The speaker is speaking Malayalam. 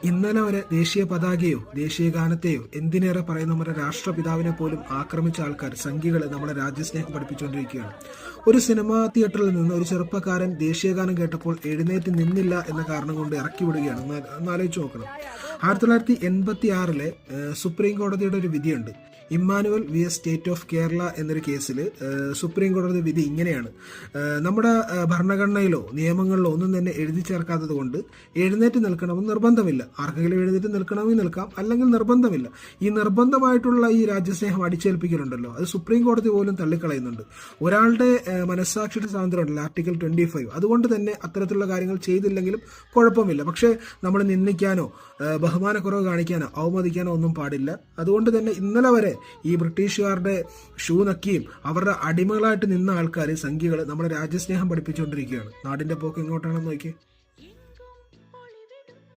ഇന്നലെ വരെ ദേശീയ പതാകയോ ദേശീയ ഗാനത്തെയോ എന്തിനേറെ പറയുന്ന നമ്മുടെ രാഷ്ട്രപിതാവിനെ പോലും ആക്രമിച്ച ആൾക്കാർ സംഘികൾ നമ്മുടെ രാജ്യസ്നേഹം പഠിപ്പിച്ചുകൊണ്ടിരിക്കുകയാണ്. ഒരു സിനിമാ തിയേറ്ററിൽ നിന്ന് ഒരു ചെറുപ്പക്കാരൻ ദേശീയഗാനം കേട്ടപ്പോൾ എഴുന്നേറ്റ് നിന്നില്ല എന്ന കാരണം കൊണ്ട് ഇറക്കി വിടുകയാണ്. ഒന്നാലോചിച്ച് നോക്കണം. 1986 സുപ്രീം കോടതിയുടെ ഒരു വിധിയുണ്ട്. Emmanuel V S state of Kerala എന്നൊരു കേസിൽ സുപ്രീം കോടതി വിധി ഇങ്ങനെയാണ്: നമ്മുടെ ഭരണഘടനയിലോ നിയമങ്ങളിലോ ഒന്നും തന്നെ എഴുതി ചേർക്കാത്തത് കൊണ്ട് എഴുന്നേറ്റ് നിൽക്കണമെന്ന് നിർബന്ധമില്ല. ആർക്കെങ്കിലും എഴുന്നേറ്റ് നിൽക്കണമെങ്കിൽ നിൽക്കാം, അല്ലെങ്കിൽ നിർബന്ധമില്ല. ഈ നിർബന്ധമായിട്ടുള്ള ഈ രാജ്യസ്നേഹം അടിച്ചേൽപ്പിക്കലുണ്ടല്ലോ, അത് സുപ്രീം കോടതി പോലും തള്ളിക്കളയുന്നുണ്ട്. ഒരാളുടെ മനസ്സാക്ഷിയുടെ സ്വാതന്ത്ര്യം ഉണ്ടല്ലോ, ആർട്ടിക്കിൾ 25. അതുകൊണ്ട് തന്നെ അത്തരത്തിലുള്ള കാര്യങ്ങൾ ചെയ്തില്ലെങ്കിലും കുഴപ്പമില്ല. പക്ഷേ നമ്മൾ നിന്ദിക്കാനോ ബഹുമാനക്കുറവ് കാണിക്കാനോ അവമതിക്കാനോ ഒന്നും പാടില്ല. അതുകൊണ്ട് തന്നെ ഇന്നലെ വരെ ഈ ബ്രിട്ടീഷുകാരുടെ ഷൂ നക്കിയും അവരുടെ അടിമകളായിട്ട് നിന്ന ആൾക്കാർ, സംഘികൾ, നമ്മുടെ രാജ്യസ്നേഹം പഠിപ്പിച്ചുകൊണ്ടിരിക്കുകയാണ്. നാടിന്റെ പോക്ക് എങ്ങോട്ടാണെന്ന് നോക്കിയേ.